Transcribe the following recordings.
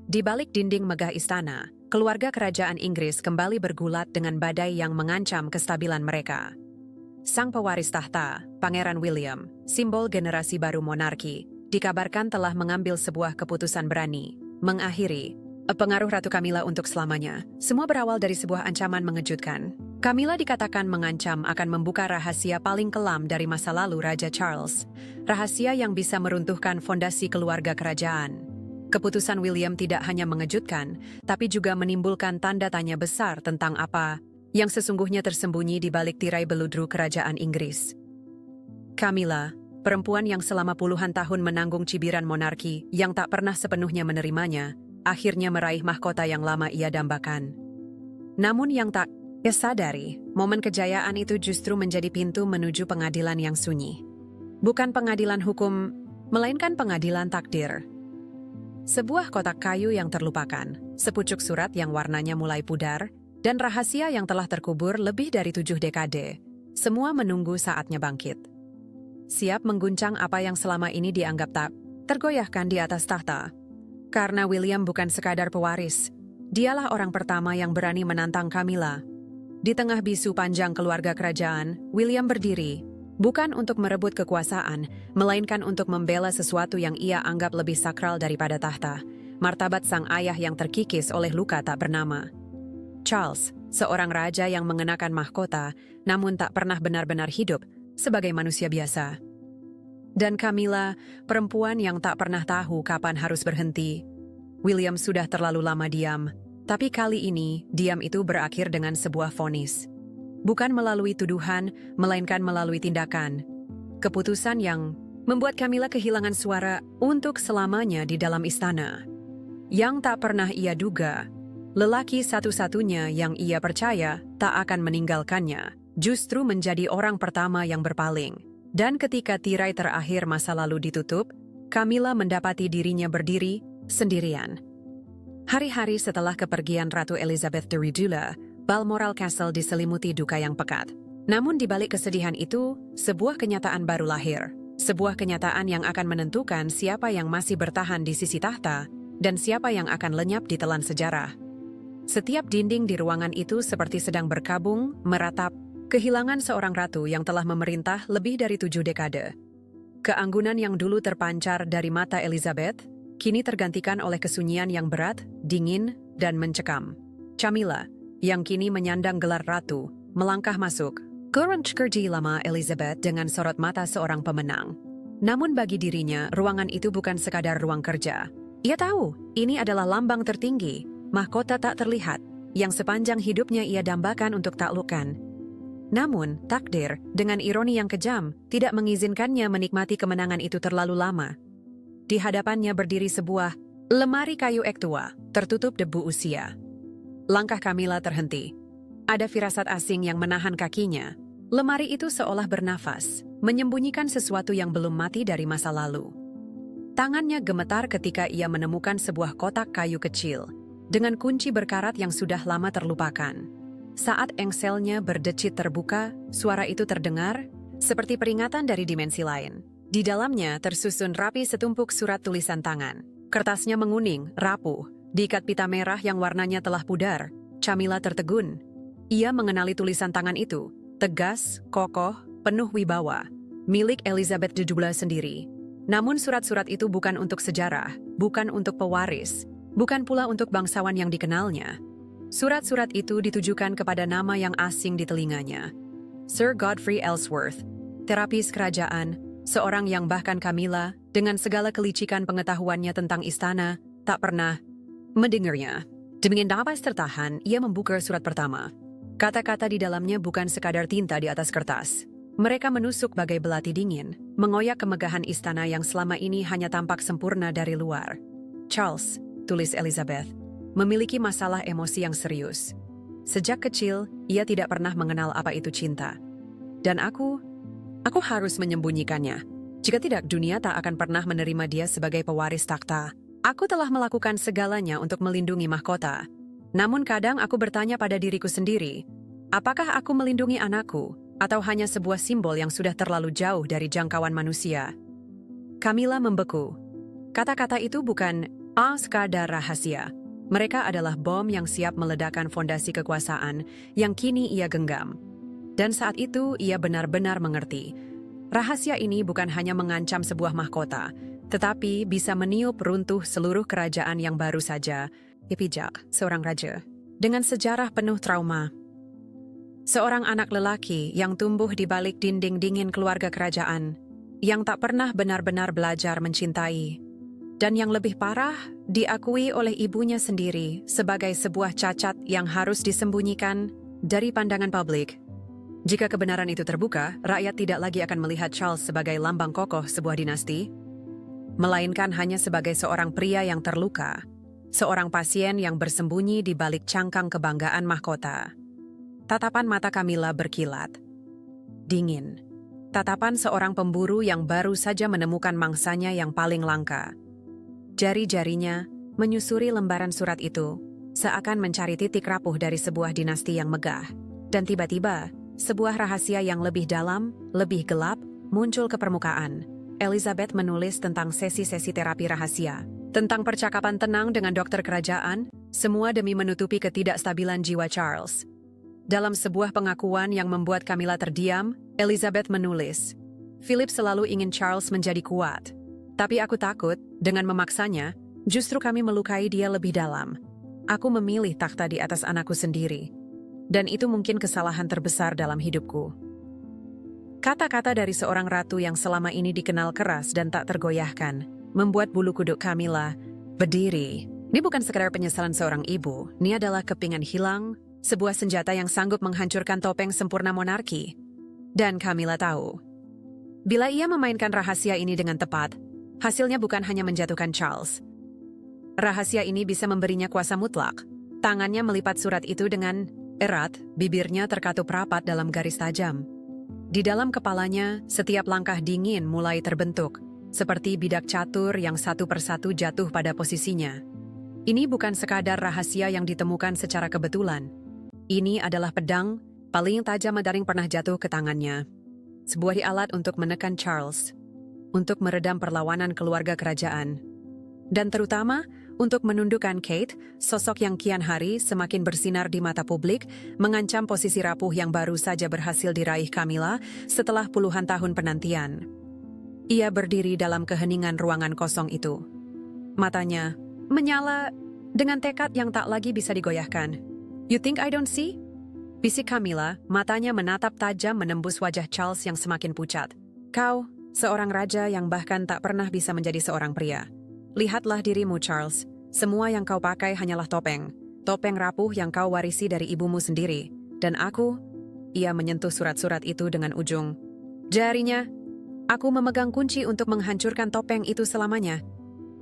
Di balik dinding megah istana, keluarga kerajaan Inggris kembali bergulat dengan badai yang mengancam kestabilan mereka. Sang pewaris tahta, Pangeran William, simbol generasi baru monarki, dikabarkan telah mengambil sebuah keputusan berani, mengakhiri pengaruh Ratu Camilla untuk selamanya. Semua berawal dari sebuah ancaman mengejutkan. Camilla dikatakan mengancam akan membuka rahasia paling kelam dari masa lalu Raja Charles, rahasia yang bisa meruntuhkan fondasi keluarga kerajaan. Keputusan William tidak hanya mengejutkan, tapi juga menimbulkan tanda tanya besar tentang apa yang sesungguhnya tersembunyi di balik tirai beludru kerajaan Inggris. Camilla, perempuan yang selama puluhan tahun menanggung cibiran monarki yang tak pernah sepenuhnya menerimanya, akhirnya meraih mahkota yang lama ia dambakan. Namun yang tak ia sadari, momen kejayaan itu justru menjadi pintu menuju pengadilan yang sunyi. Bukan pengadilan hukum, melainkan pengadilan takdir. Sebuah kotak kayu yang terlupakan, sepucuk surat yang warnanya mulai pudar, dan rahasia yang telah terkubur lebih dari 7 dekade. Semua menunggu saatnya bangkit. Siap mengguncang apa yang selama ini dianggap tak tergoyahkan di atas tahta. Karena William bukan sekadar pewaris, dialah orang pertama yang berani menantang Camilla. Di tengah bisu panjang keluarga kerajaan, William berdiri, bukan untuk merebut kekuasaan, melainkan untuk membela sesuatu yang ia anggap lebih sakral daripada tahta, martabat sang ayah yang terkikis oleh luka tak bernama. Charles, seorang raja yang mengenakan mahkota, namun tak pernah benar-benar hidup sebagai manusia biasa. Dan Camilla, perempuan yang tak pernah tahu kapan harus berhenti. William sudah terlalu lama diam, tapi kali ini diam itu berakhir dengan sebuah vonis. Bukan melalui tuduhan, melainkan melalui tindakan. Keputusan yang membuat Camilla kehilangan suara untuk selamanya di dalam istana. Yang tak pernah ia duga, lelaki satu-satunya yang ia percaya tak akan meninggalkannya, justru menjadi orang pertama yang berpaling. Dan ketika tirai terakhir masa lalu ditutup, Camilla mendapati dirinya berdiri sendirian. Hari-hari setelah kepergian Ratu Elizabeth II, Balmoral Castle diselimuti duka yang pekat. Namun di balik kesedihan itu, sebuah kenyataan baru lahir. Sebuah kenyataan yang akan menentukan siapa yang masih bertahan di sisi tahta dan siapa yang akan lenyap di telan sejarah. Setiap dinding di ruangan itu seperti sedang berkabung, meratap, kehilangan seorang ratu yang telah memerintah lebih dari 7 dekade. Keanggunan yang dulu terpancar dari mata Elizabeth, kini tergantikan oleh kesunyian yang berat, dingin, dan mencekam. Camilla, yang kini menyandang gelar ratu, melangkah masuk ke ruang kerja lama Elizabeth dengan sorot mata seorang pemenang. Namun bagi dirinya, ruangan itu bukan sekadar ruang kerja. Ia tahu, ini adalah lambang tertinggi, mahkota tak terlihat, yang sepanjang hidupnya ia dambakan untuk taklukkan. Namun, takdir, dengan ironi yang kejam, tidak mengizinkannya menikmati kemenangan itu terlalu lama. Di hadapannya berdiri sebuah lemari kayu ek tua, tertutup debu usia. Langkah Camilla terhenti. Ada firasat asing yang menahan kakinya. Lemari itu seolah bernafas, menyembunyikan sesuatu yang belum mati dari masa lalu. Tangannya gemetar ketika ia menemukan sebuah kotak kayu kecil, dengan kunci berkarat yang sudah lama terlupakan. Saat engselnya berdecit terbuka, suara itu terdengar, seperti peringatan dari dimensi lain. Di dalamnya tersusun rapi setumpuk surat tulisan tangan. Kertasnya menguning, rapuh, diikat pita merah yang warnanya telah pudar. Camilla tertegun. Ia mengenali tulisan tangan itu, tegas, kokoh, penuh wibawa, milik Elizabeth II sendiri. Namun surat-surat itu bukan untuk sejarah, bukan untuk pewaris, bukan pula untuk bangsawan yang dikenalnya. Surat-surat itu ditujukan kepada nama yang asing di telinganya. Sir Godfrey Ellsworth, terapis kerajaan, seorang yang bahkan Camilla, dengan segala kelicikan pengetahuannya tentang istana, tak pernah mendengarnya. Demi napas tertahan, ia membuka surat pertama. Kata-kata di dalamnya bukan sekadar tinta di atas kertas. Mereka menusuk bagai belati dingin, mengoyak kemegahan istana yang selama ini hanya tampak sempurna dari luar. Charles, tulis Elizabeth, memiliki masalah emosi yang serius. Sejak kecil, ia tidak pernah mengenal apa itu cinta. Dan aku harus menyembunyikannya. Jika tidak, dunia tak akan pernah menerima dia sebagai pewaris takhta. Aku telah melakukan segalanya untuk melindungi mahkota. Namun kadang aku bertanya pada diriku sendiri, apakah aku melindungi anakku, atau hanya sebuah simbol yang sudah terlalu jauh dari jangkauan manusia? Camilla membeku. Kata-kata itu bukan Sekadar rahasia. Mereka adalah bom yang siap meledakkan fondasi kekuasaan yang kini ia genggam. Dan saat itu ia benar-benar mengerti. Rahasia ini bukan hanya mengancam sebuah mahkota, tetapi bisa meniup runtuh seluruh kerajaan yang baru saja dipijak seorang raja. Dengan sejarah penuh trauma. Seorang anak lelaki yang tumbuh di balik dinding dingin keluarga kerajaan, yang tak pernah benar-benar belajar mencintai. Dan yang lebih parah, diakui oleh ibunya sendiri sebagai sebuah cacat yang harus disembunyikan dari pandangan publik. Jika kebenaran itu terbuka, rakyat tidak lagi akan melihat Charles sebagai lambang kokoh sebuah dinasti, melainkan hanya sebagai seorang pria yang terluka, seorang pasien yang bersembunyi di balik cangkang kebanggaan mahkota. Tatapan mata Camilla berkilat. Dingin. Tatapan seorang pemburu yang baru saja menemukan mangsanya yang paling langka. Jari-jarinya menyusuri lembaran surat itu, seakan mencari titik rapuh dari sebuah dinasti yang megah. Dan tiba-tiba, sebuah rahasia yang lebih dalam, lebih gelap, muncul ke permukaan. Elizabeth menulis tentang sesi-sesi terapi rahasia, tentang percakapan tenang dengan dokter kerajaan, semua demi menutupi ketidakstabilan jiwa Charles. Dalam sebuah pengakuan yang membuat Camilla terdiam, Elizabeth menulis, "Philip selalu ingin Charles menjadi kuat. Tapi aku takut, dengan memaksanya, justru kami melukai dia lebih dalam. Aku memilih takhta di atas anakku sendiri. Dan itu mungkin kesalahan terbesar dalam hidupku." Kata-kata dari seorang ratu yang selama ini dikenal keras dan tak tergoyahkan, membuat bulu kuduk Camilla berdiri. Ini bukan sekadar penyesalan seorang ibu, ini adalah kepingan hilang, sebuah senjata yang sanggup menghancurkan topeng sempurna monarki. Dan Camilla tahu, bila ia memainkan rahasia ini dengan tepat, hasilnya bukan hanya menjatuhkan Charles. Rahasia ini bisa memberinya kuasa mutlak. Tangannya melipat surat itu dengan erat, bibirnya terkatup rapat dalam garis tajam. Di dalam kepalanya, setiap langkah dingin mulai terbentuk, seperti bidak catur yang satu persatu jatuh pada posisinya. Ini bukan sekadar rahasia yang ditemukan secara kebetulan. Ini adalah pedang paling tajam yang pernah jatuh ke tangannya. Sebuah alat untuk menekan Charles, untuk meredam perlawanan keluarga kerajaan. Dan terutama, untuk menundukkan Kate, sosok yang kian hari semakin bersinar di mata publik, mengancam posisi rapuh yang baru saja berhasil diraih Camilla setelah puluhan tahun penantian. Ia berdiri dalam keheningan ruangan kosong itu. Matanya menyala dengan tekad yang tak lagi bisa digoyahkan. "You think I don't see?" bisik Camilla, matanya menatap tajam menembus wajah Charles yang semakin pucat. "Kau, seorang raja yang bahkan tak pernah bisa menjadi seorang pria. Lihatlah dirimu, Charles. Semua yang kau pakai hanyalah topeng. Topeng rapuh yang kau warisi dari ibumu sendiri. Dan aku..." Ia menyentuh surat-surat itu dengan ujung jarinya. "Aku memegang kunci untuk menghancurkan topeng itu selamanya."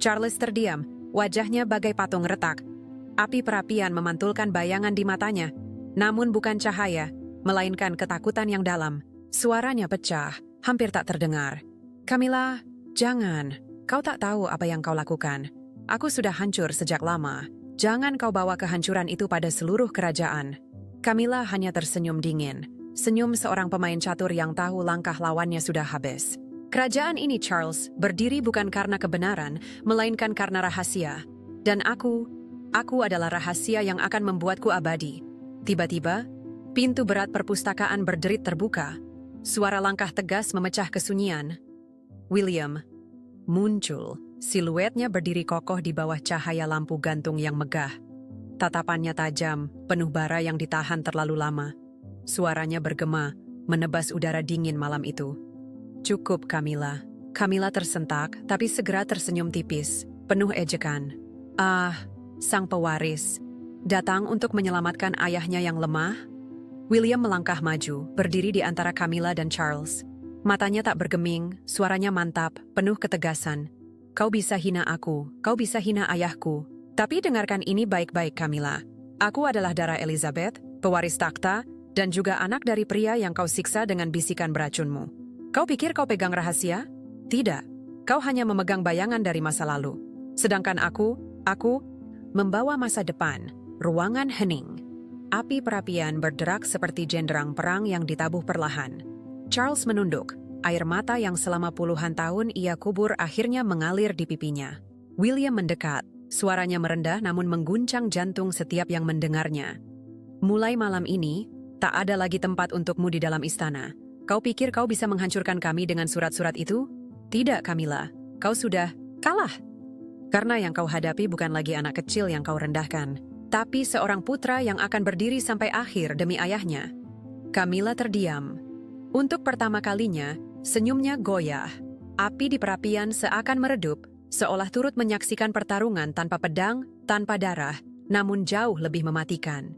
Charles terdiam, wajahnya bagai patung retak. Api perapian memantulkan bayangan di matanya. Namun bukan cahaya, melainkan ketakutan yang dalam. Suaranya pecah, hampir tak terdengar. "Camilla, jangan. Kau tak tahu apa yang kau lakukan. Aku sudah hancur sejak lama. Jangan kau bawa kehancuran itu pada seluruh kerajaan." Camilla hanya tersenyum dingin. Senyum seorang pemain catur yang tahu langkah lawannya sudah habis. Kerajaan ini, Charles, berdiri bukan karena kebenaran, melainkan karena rahasia. Dan aku adalah rahasia yang akan membuatku abadi. Tiba-tiba, pintu berat perpustakaan berderit terbuka. Suara langkah tegas memecah kesunyian. William muncul, siluetnya berdiri kokoh di bawah cahaya lampu gantung yang megah. Tatapannya tajam, penuh bara yang ditahan terlalu lama. Suaranya bergema, menebas udara dingin malam itu. "Cukup, Camilla." Camilla tersentak, tapi segera tersenyum tipis, penuh ejekan. Sang pewaris. Datang untuk menyelamatkan ayahnya yang lemah? William melangkah maju, berdiri di antara Camilla dan Charles. Matanya tak bergeming, suaranya mantap, penuh ketegasan. "Kau bisa hina aku, kau bisa hina ayahku. Tapi dengarkan ini baik-baik, Camilla. Aku adalah darah Elizabeth, pewaris takhta, dan juga anak dari pria yang kau siksa dengan bisikan beracunmu. Kau pikir kau pegang rahasia? Tidak. Kau hanya memegang bayangan dari masa lalu. Sedangkan aku membawa masa depan." Ruangan hening. Api perapian berderak seperti jenderang perang yang ditabuh perlahan. Charles menunduk. Air mata yang selama puluhan tahun ia kubur akhirnya mengalir di pipinya. William mendekat, Suaranya merendah namun mengguncang jantung setiap yang mendengarnya. Mulai malam ini, tak ada lagi tempat untukmu di dalam istana. Kau pikir kau bisa menghancurkan kami dengan surat-surat itu? Tidak, Camilla. Kau sudah kalah. Karena yang kau hadapi bukan lagi anak kecil yang kau rendahkan, tapi seorang putra yang akan berdiri sampai akhir demi ayahnya. Camilla terdiam. Untuk pertama kalinya, senyumnya goyah. Api di perapian seakan meredup, seolah turut menyaksikan pertarungan tanpa pedang, tanpa darah, namun jauh lebih mematikan.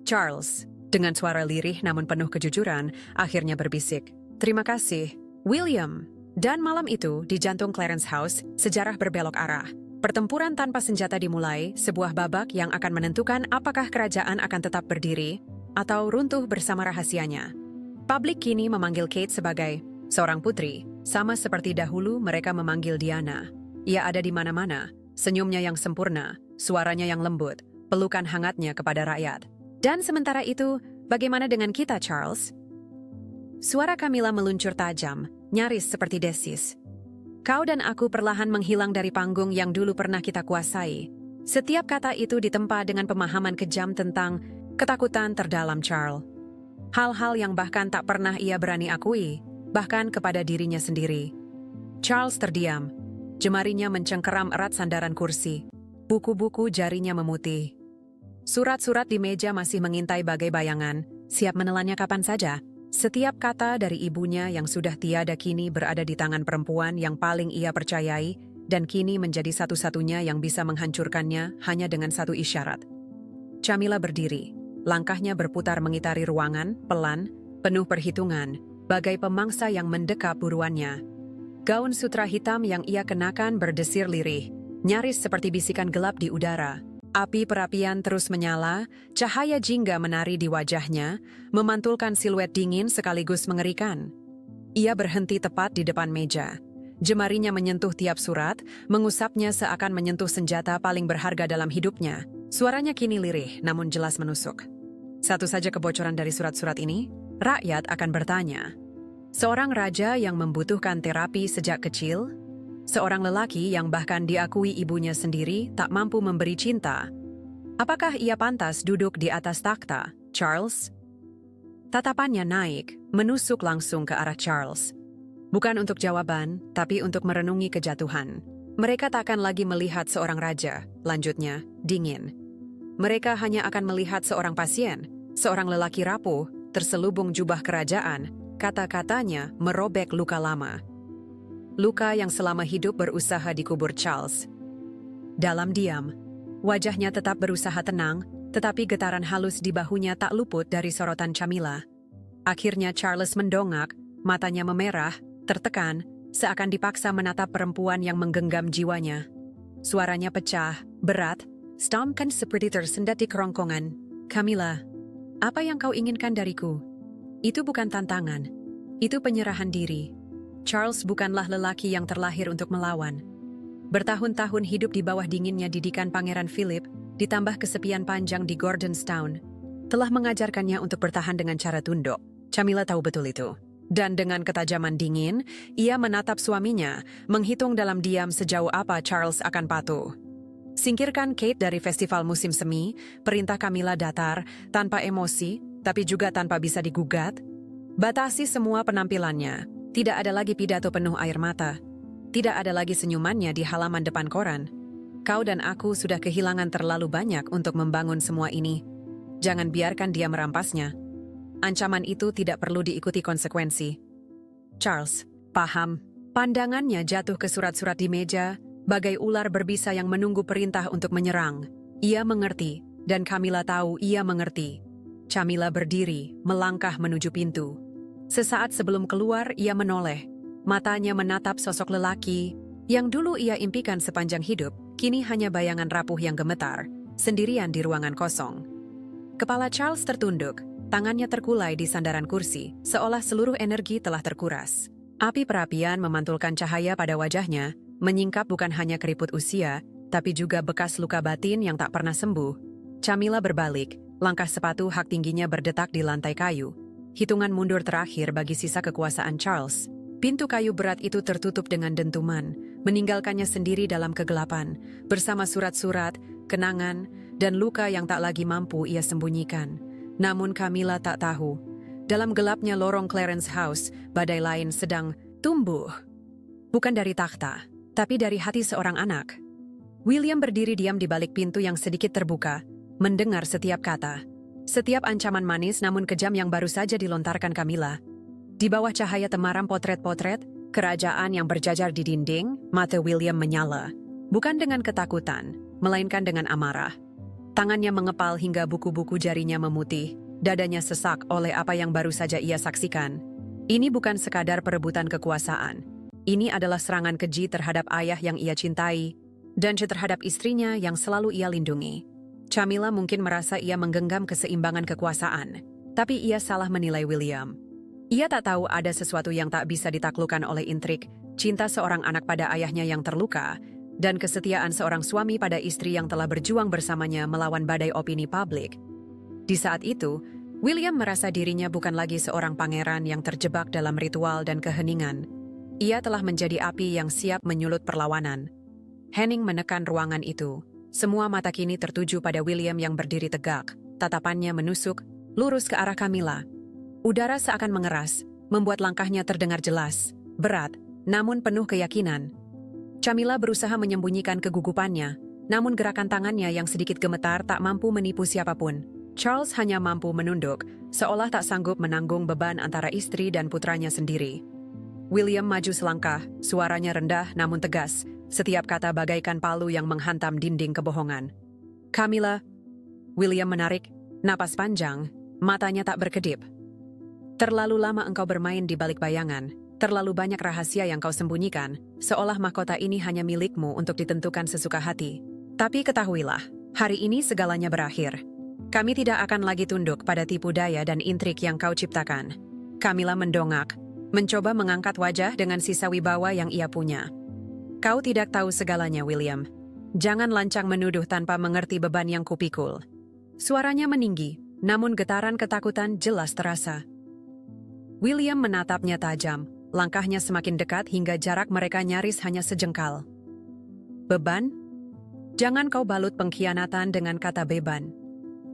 Charles, dengan suara lirih namun penuh kejujuran, akhirnya berbisik, "Terima kasih, William." Dan malam itu, di jantung Clarence House, sejarah berbelok arah. Pertempuran tanpa senjata dimulai, sebuah babak yang akan menentukan apakah kerajaan akan tetap berdiri atau runtuh bersama rahasianya. Publik kini memanggil Kate sebagai seorang putri, sama seperti dahulu mereka memanggil Diana. Ia ada di mana-mana, senyumnya yang sempurna, suaranya yang lembut, pelukan hangatnya kepada rakyat. Dan sementara itu, bagaimana dengan kita, Charles? Suara Camilla meluncur tajam, nyaris seperti desis. Kau dan aku perlahan menghilang dari panggung yang dulu pernah kita kuasai. Setiap kata itu ditempa dengan pemahaman kejam tentang ketakutan terdalam Charles. Hal-hal yang bahkan tak pernah ia berani akui, bahkan kepada dirinya sendiri. Charles terdiam, jemarinya mencengkeram erat sandaran kursi. Buku-buku jarinya memutih. Surat-surat di meja masih mengintai bagai bayangan, siap menelannya kapan saja. Setiap kata dari ibunya yang sudah tiada kini berada di tangan perempuan yang paling ia percayai, dan kini menjadi satu-satunya yang bisa menghancurkannya hanya dengan satu isyarat. Camilla berdiri, langkahnya berputar mengitari ruangan, pelan, penuh perhitungan, bagai pemangsa yang mendekap buruannya. Gaun sutra hitam yang ia kenakan berdesir lirih, nyaris seperti bisikan gelap di udara. Api perapian terus menyala, cahaya jingga menari di wajahnya, memantulkan siluet dingin sekaligus mengerikan. Ia berhenti tepat di depan meja. Jemarinya menyentuh tiap surat, mengusapnya seakan menyentuh senjata paling berharga dalam hidupnya. Suaranya kini lirih, namun jelas menusuk. Satu saja kebocoran dari surat-surat ini, rakyat akan bertanya. Seorang raja yang membutuhkan terapi sejak kecil, seorang lelaki yang bahkan diakui ibunya sendiri tak mampu memberi cinta. Apakah ia pantas duduk di atas takhta, Charles? Tatapannya naik, menusuk langsung ke arah Charles. Bukan untuk jawaban, tapi untuk merenungi kejatuhan. Mereka tak akan lagi melihat seorang raja, lanjutnya, dingin. Mereka hanya akan melihat seorang pasien, seorang lelaki rapuh, terselubung jubah kerajaan, kata-katanya merobek luka lama. Luka yang selama hidup berusaha dikubur Charles. Dalam diam, wajahnya tetap berusaha tenang, tetapi getaran halus di bahunya tak luput dari sorotan Camilla. Akhirnya Charles mendongak, matanya memerah, tertekan, seakan dipaksa menatap perempuan yang menggenggam jiwanya. Suaranya pecah, berat, stomkan seperti tersendat di kerongkongan. "Camilla, apa yang kau inginkan dariku? Itu bukan tantangan, itu penyerahan diri." Charles bukanlah lelaki yang terlahir untuk melawan. Bertahun-tahun hidup di bawah dinginnya didikan Pangeran Philip, ditambah kesepian panjang di Gordonstown, telah mengajarkannya untuk bertahan dengan cara tunduk. Camilla tahu betul itu. Dan dengan ketajaman dingin, ia menatap suaminya, menghitung dalam diam sejauh apa Charles akan patuh. Singkirkan Kate dari festival musim semi, perintah Camilla datar, tanpa emosi, tapi juga tanpa bisa digugat. Batasi semua penampilannya. Tidak ada lagi pidato penuh air mata. Tidak ada lagi senyumannya di halaman depan koran. Kau dan aku sudah kehilangan terlalu banyak untuk membangun semua ini. Jangan biarkan dia merampasnya. Ancaman itu tidak perlu diikuti konsekuensi. Charles, paham. Pandangannya jatuh ke surat-surat di meja, bagai ular berbisa yang menunggu perintah untuk menyerang. Ia mengerti, dan Camilla tahu ia mengerti. Camilla berdiri, melangkah menuju pintu. Sesaat sebelum keluar, ia menoleh. Matanya menatap sosok lelaki yang dulu ia impikan sepanjang hidup, kini hanya bayangan rapuh yang gemetar, sendirian di ruangan kosong. Kepala Charles tertunduk, tangannya terkulai di sandaran kursi, seolah seluruh energi telah terkuras. Api perapian memantulkan cahaya pada wajahnya, menyingkap bukan hanya keriput usia, tapi juga bekas luka batin yang tak pernah sembuh. Camilla berbalik, langkah sepatu hak tingginya berdetak di lantai kayu. Hitungan mundur terakhir bagi sisa kekuasaan Charles. Pintu kayu berat itu tertutup dengan dentuman, meninggalkannya sendiri dalam kegelapan, bersama surat-surat, kenangan, dan luka yang tak lagi mampu ia sembunyikan. Namun Camilla tak tahu, dalam gelapnya lorong Clarence House, badai lain sedang tumbuh. Bukan dari takhta, tapi dari hati seorang anak. William berdiri diam di balik pintu yang sedikit terbuka, mendengar setiap kata. Setiap ancaman manis namun kejam yang baru saja dilontarkan Camilla. Di bawah cahaya temaram potret-potret, kerajaan yang berjajar di dinding, mata William menyala. Bukan dengan ketakutan, melainkan dengan amarah. Tangannya mengepal hingga buku-buku jarinya memutih, dadanya sesak oleh apa yang baru saja ia saksikan. Ini bukan sekadar perebutan kekuasaan. Ini adalah serangan keji terhadap ayah yang ia cintai, dan terhadap istrinya yang selalu ia lindungi. Camilla mungkin merasa ia menggenggam keseimbangan kekuasaan, tapi ia salah menilai William. Ia tak tahu ada sesuatu yang tak bisa ditaklukkan oleh intrik, cinta seorang anak pada ayahnya yang terluka, dan kesetiaan seorang suami pada istri yang telah berjuang bersamanya melawan badai opini publik. Di saat itu, William merasa dirinya bukan lagi seorang pangeran yang terjebak dalam ritual dan keheningan. Ia telah menjadi api yang siap menyulut perlawanan. Henning menekan ruangan itu. Semua mata kini tertuju pada William yang berdiri tegak, tatapannya menusuk, lurus ke arah Camilla. Udara seakan mengeras, membuat langkahnya terdengar jelas, berat, namun penuh keyakinan. Camilla berusaha menyembunyikan kegugupannya, namun gerakan tangannya yang sedikit gemetar tak mampu menipu siapapun. Charles hanya mampu menunduk, seolah tak sanggup menanggung beban antara istri dan putranya sendiri. William maju selangkah, suaranya rendah namun tegas, setiap kata bagaikan palu yang menghantam dinding kebohongan. Camilla, William menarik, napas panjang, matanya tak berkedip. Terlalu lama engkau bermain di balik bayangan, terlalu banyak rahasia yang kau sembunyikan, seolah mahkota ini hanya milikmu untuk ditentukan sesuka hati. Tapi ketahuilah, hari ini segalanya berakhir. Kami tidak akan lagi tunduk pada tipu daya dan intrik yang kau ciptakan. Camilla mendongak, mencoba mengangkat wajah dengan sisa wibawa yang ia punya. Kau tidak tahu segalanya, William. Jangan lancang menuduh tanpa mengerti beban yang kupikul. Suaranya meninggi, namun getaran ketakutan jelas terasa. William menatapnya tajam, langkahnya semakin dekat hingga jarak mereka nyaris hanya sejengkal. Beban? Jangan kau balut pengkhianatan dengan kata beban.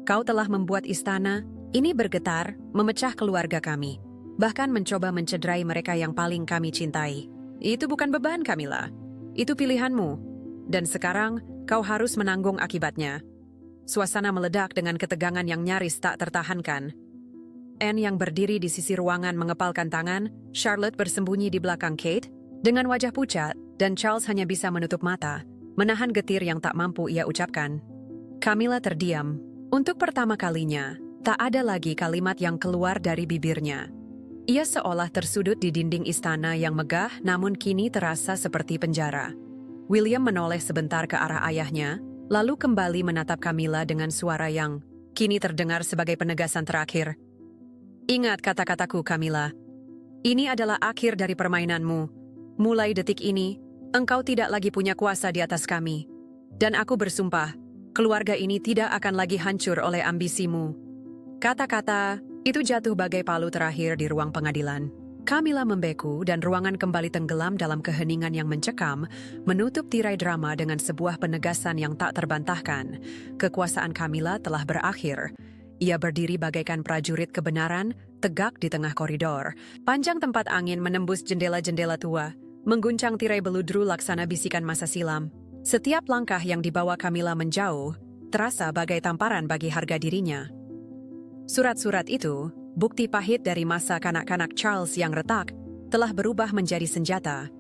Kau telah membuat istana, ini bergetar, memecah keluarga kami. Bahkan mencoba mencederai mereka yang paling kami cintai. Itu bukan beban, Camilla. Itu pilihanmu, dan sekarang kau harus menanggung akibatnya. Suasana meledak dengan ketegangan yang nyaris tak tertahankan. Anne yang berdiri di sisi ruangan mengepalkan tangan, Charlotte bersembunyi di belakang Kate, dengan wajah pucat, dan Charles hanya bisa menutup mata, menahan getir yang tak mampu ia ucapkan. Camilla terdiam. Untuk pertama kalinya, tak ada lagi kalimat yang keluar dari bibirnya. Ia seolah tersudut di dinding istana yang megah namun kini terasa seperti penjara. William menoleh sebentar ke arah ayahnya, lalu kembali menatap Camilla dengan suara yang kini terdengar sebagai penegasan terakhir. Ingat kata-kataku, Camilla. Ini adalah akhir dari permainanmu. Mulai detik ini, engkau tidak lagi punya kuasa di atas kami. Dan aku bersumpah, keluarga ini tidak akan lagi hancur oleh ambisimu. Kata-kata itu jatuh bagai palu terakhir di ruang pengadilan. Camilla membeku dan ruangan kembali tenggelam dalam keheningan yang mencekam, menutup tirai drama dengan sebuah penegasan yang tak terbantahkan. Kekuasaan Camilla telah berakhir. Ia berdiri bagaikan prajurit kebenaran, tegak di tengah koridor. Panjang tempat angin menembus jendela-jendela tua, mengguncang tirai beludru laksana bisikan masa silam. Setiap langkah yang dibawa Camilla menjauh, terasa bagai tamparan bagi harga dirinya. Surat-surat itu, bukti pahit dari masa kanak-kanak Charles yang retak, telah berubah menjadi senjata.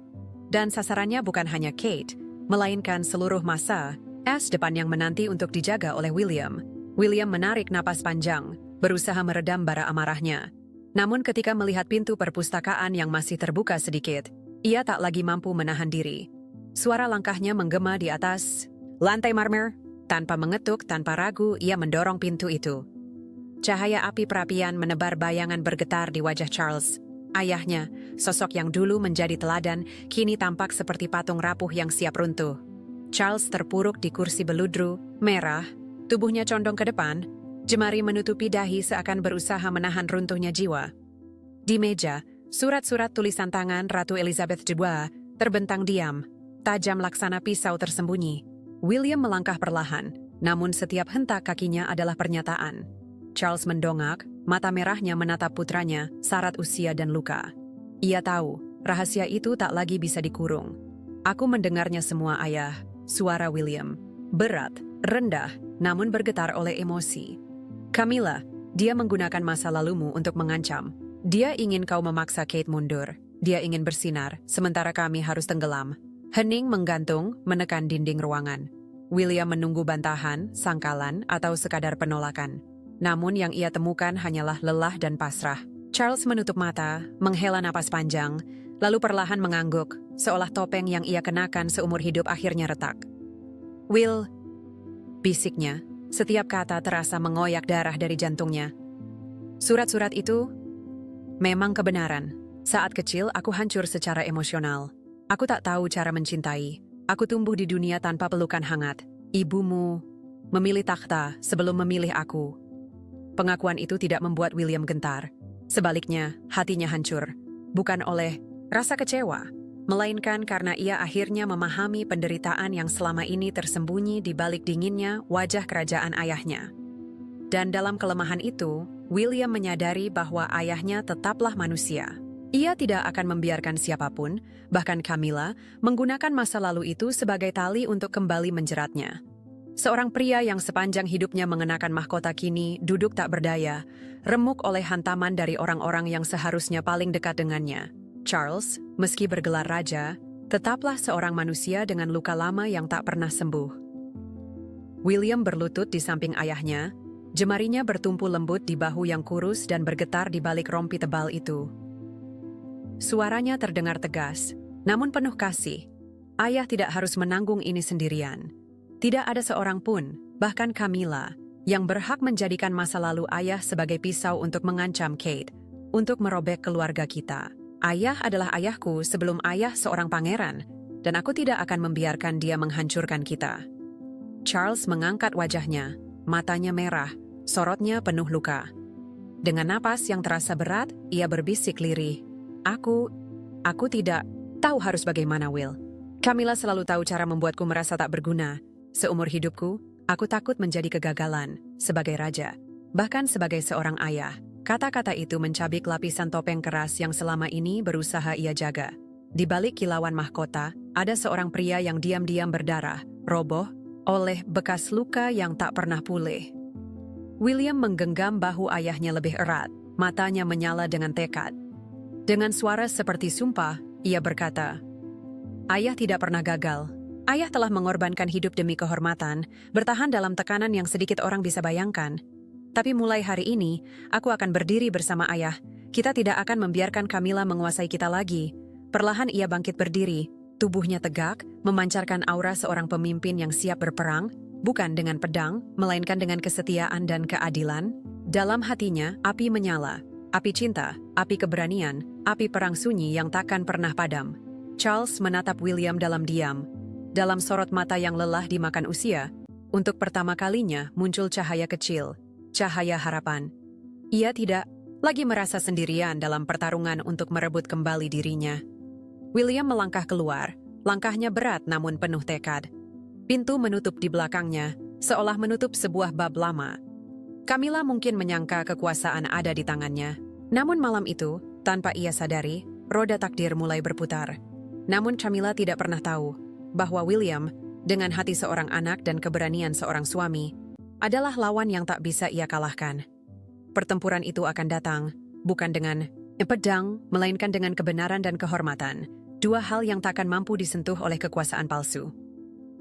Dan sasarannya bukan hanya Kate, melainkan seluruh masa depan yang menanti untuk dijaga oleh William. William menarik napas panjang, berusaha meredam bara amarahnya. Namun ketika melihat pintu perpustakaan yang masih terbuka sedikit, ia tak lagi mampu menahan diri. Suara langkahnya menggema di atas lantai marmer. Tanpa mengetuk, tanpa ragu, ia mendorong pintu itu. Cahaya api perapian menebar bayangan bergetar di wajah Charles. Ayahnya, sosok yang dulu menjadi teladan, kini tampak seperti patung rapuh yang siap runtuh. Charles terpuruk di kursi beludru, merah, tubuhnya condong ke depan, jemari menutupi dahi seakan berusaha menahan runtuhnya jiwa. Di meja, surat-surat tulisan tangan Ratu Elizabeth II terbentang diam. tajam laksana pisau tersembunyi. William melangkah perlahan, namun setiap hentak kakinya adalah pernyataan. Charles mendongak, mata merahnya menatap putranya, syarat usia dan luka. Ia tahu, rahasia itu tak lagi bisa dikurung. Aku mendengarnya semua, ayah. Suara William. Berat, rendah, namun bergetar oleh emosi. Camilla, dia menggunakan masa lalumu untuk mengancam. Dia ingin kau memaksa Kate mundur. Dia ingin bersinar, sementara kami harus tenggelam. Hening menggantung, menekan dinding ruangan. William menunggu bantahan, sangkalan, atau sekadar penolakan. Namun yang ia temukan hanyalah lelah dan pasrah. Charles menutup mata, menghela napas panjang, lalu perlahan mengangguk, seolah topeng yang ia kenakan seumur hidup akhirnya retak. Will, bisiknya, setiap kata terasa mengoyak darah dari jantungnya. Surat-surat itu memang kebenaran. Saat kecil, aku hancur secara emosional. Aku tak tahu cara mencintai. Aku tumbuh di dunia tanpa pelukan hangat. Ibumu memilih takhta sebelum memilih aku. Pengakuan itu tidak membuat William gentar. Sebaliknya, hatinya hancur. Bukan oleh rasa kecewa, melainkan karena ia akhirnya memahami penderitaan yang selama ini tersembunyi di balik dinginnya wajah kerajaan ayahnya. Dan dalam kelemahan itu, William menyadari bahwa ayahnya tetaplah manusia. Ia tidak akan membiarkan siapapun, bahkan Camilla, menggunakan masa lalu itu sebagai tali untuk kembali menjeratnya. Seorang pria yang sepanjang hidupnya mengenakan mahkota kini duduk tak berdaya, remuk oleh hantaman dari orang-orang yang seharusnya paling dekat dengannya. Charles, meski bergelar raja, tetaplah seorang manusia dengan luka lama yang tak pernah sembuh. William berlutut di samping ayahnya, jemarinya bertumpu lembut di bahu yang kurus dan bergetar di balik rompi tebal itu. Suaranya terdengar tegas, namun penuh kasih. Ayah tidak harus menanggung ini sendirian. Tidak ada seorang pun, bahkan Camilla, yang berhak menjadikan masa lalu ayah sebagai pisau untuk mengancam Kate, untuk merobek keluarga kita. Ayah adalah ayahku sebelum ayah seorang pangeran, dan aku tidak akan membiarkan dia menghancurkan kita. Charles mengangkat wajahnya, matanya merah, sorotnya penuh luka. Dengan napas yang terasa berat, ia berbisik lirih. Aku tidak tahu harus bagaimana, Will. Camilla selalu tahu cara membuatku merasa tak berguna. Seumur hidupku, aku takut menjadi kegagalan, sebagai raja, bahkan sebagai seorang ayah. Kata-kata itu mencabik lapisan topeng keras yang selama ini berusaha ia jaga. Di balik kilauan mahkota, ada seorang pria yang diam-diam berdarah, roboh, oleh bekas luka yang tak pernah pulih. William menggenggam bahu ayahnya lebih erat, matanya menyala dengan tekad. Dengan suara seperti sumpah, ia berkata, "Ayah tidak pernah gagal. Ayah telah mengorbankan hidup demi kehormatan, bertahan dalam tekanan yang sedikit orang bisa bayangkan. Tapi mulai hari ini, aku akan berdiri bersama ayah. Kita tidak akan membiarkan Camilla menguasai kita lagi." Perlahan ia bangkit berdiri, tubuhnya tegak, memancarkan aura seorang pemimpin yang siap berperang, bukan dengan pedang, melainkan dengan kesetiaan dan keadilan. Dalam hatinya, api menyala. Api cinta, api keberanian, api perang sunyi yang takkan pernah padam. Charles menatap William dalam diam. Dalam sorot mata yang lelah dimakan usia, untuk pertama kalinya muncul cahaya kecil, cahaya harapan. Ia tidak lagi merasa sendirian dalam pertarungan untuk merebut kembali dirinya. William melangkah keluar, langkahnya berat namun penuh tekad. Pintu menutup di belakangnya, seolah menutup sebuah bab lama. Camilla mungkin menyangka kekuasaan ada di tangannya. Namun malam itu, tanpa ia sadari, roda takdir mulai berputar. Namun Camilla tidak pernah tahu bahwa William, dengan hati seorang anak dan keberanian seorang suami, adalah lawan yang tak bisa ia kalahkan. Pertempuran itu akan datang, bukan dengan pedang, melainkan dengan kebenaran dan kehormatan, dua hal yang takkan mampu disentuh oleh kekuasaan palsu.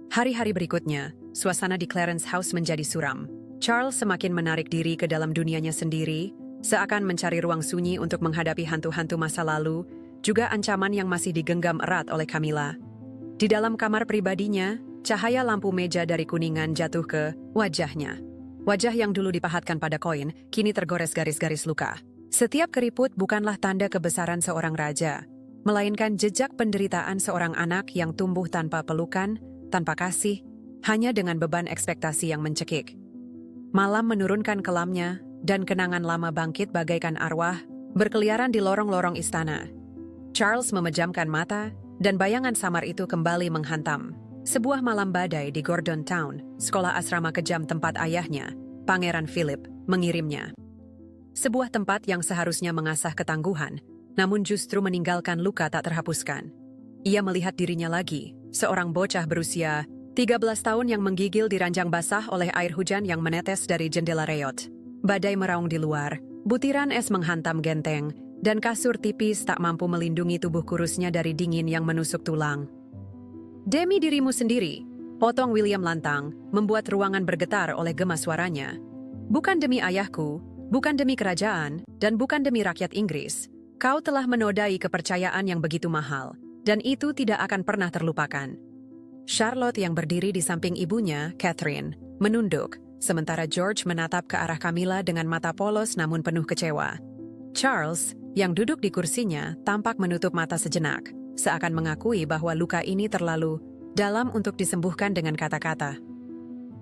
Hari-hari berikutnya, suasana di Clarence House menjadi suram. Charles semakin menarik diri ke dalam dunianya sendiri, seakan mencari ruang sunyi untuk menghadapi hantu-hantu masa lalu, juga ancaman yang masih digenggam erat oleh Camilla. Di dalam kamar pribadinya, cahaya lampu meja dari kuningan jatuh ke wajahnya. Wajah yang dulu dipahatkan pada koin, kini tergores garis-garis luka. Setiap keriput bukanlah tanda kebesaran seorang raja, melainkan jejak penderitaan seorang anak yang tumbuh tanpa pelukan, tanpa kasih, hanya dengan beban ekspektasi yang mencekik. Malam menurunkan kelamnya, dan kenangan lama bangkit bagaikan arwah, berkeliaran di lorong-lorong istana. Charles memejamkan mata, dan bayangan samar itu kembali menghantam. Sebuah malam badai di Gordon Town, sekolah asrama kejam tempat ayahnya, Pangeran Philip, mengirimnya. Sebuah tempat yang seharusnya mengasah ketangguhan, namun justru meninggalkan luka tak terhapuskan. Ia melihat dirinya lagi, seorang bocah berusia 13 tahun yang menggigil di ranjang basah oleh air hujan yang menetes dari jendela reot. Badai meraung di luar, butiran es menghantam genteng, dan kasur tipis tak mampu melindungi tubuh kurusnya dari dingin yang menusuk tulang. "Demi dirimu sendiri," potong William lantang, membuat ruangan bergetar oleh gema suaranya. "Bukan demi ayahku, bukan demi kerajaan, dan bukan demi rakyat Inggris. Kau telah menodai kepercayaan yang begitu mahal, dan itu tidak akan pernah terlupakan." Charlotte yang berdiri di samping ibunya, Catherine, menunduk, sementara George menatap ke arah Camilla dengan mata polos namun penuh kecewa. Charles, yang duduk di kursinya, tampak menutup mata sejenak, seakan mengakui bahwa luka ini terlalu dalam untuk disembuhkan dengan kata-kata.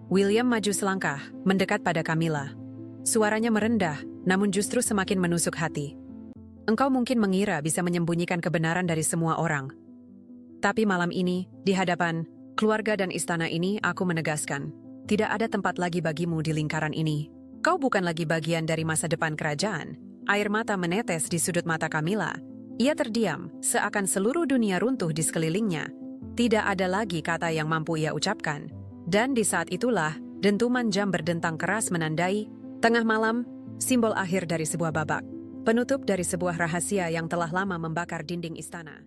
William maju selangkah, mendekat pada Camilla. Suaranya merendah, namun justru semakin menusuk hati. "Engkau mungkin mengira bisa menyembunyikan kebenaran dari semua orang. Tapi malam ini, di hadapan keluarga dan istana ini, aku menegaskan, tidak ada tempat lagi bagimu di lingkaran ini. Kau bukan lagi bagian dari masa depan kerajaan." Air mata menetes di sudut mata Camilla. Ia terdiam, seakan seluruh dunia runtuh di sekelilingnya. Tidak ada lagi kata yang mampu ia ucapkan. Dan di saat itulah, dentuman jam berdentang keras menandai tengah malam, simbol akhir dari sebuah babak. Penutup dari sebuah rahasia yang telah lama membakar dinding istana.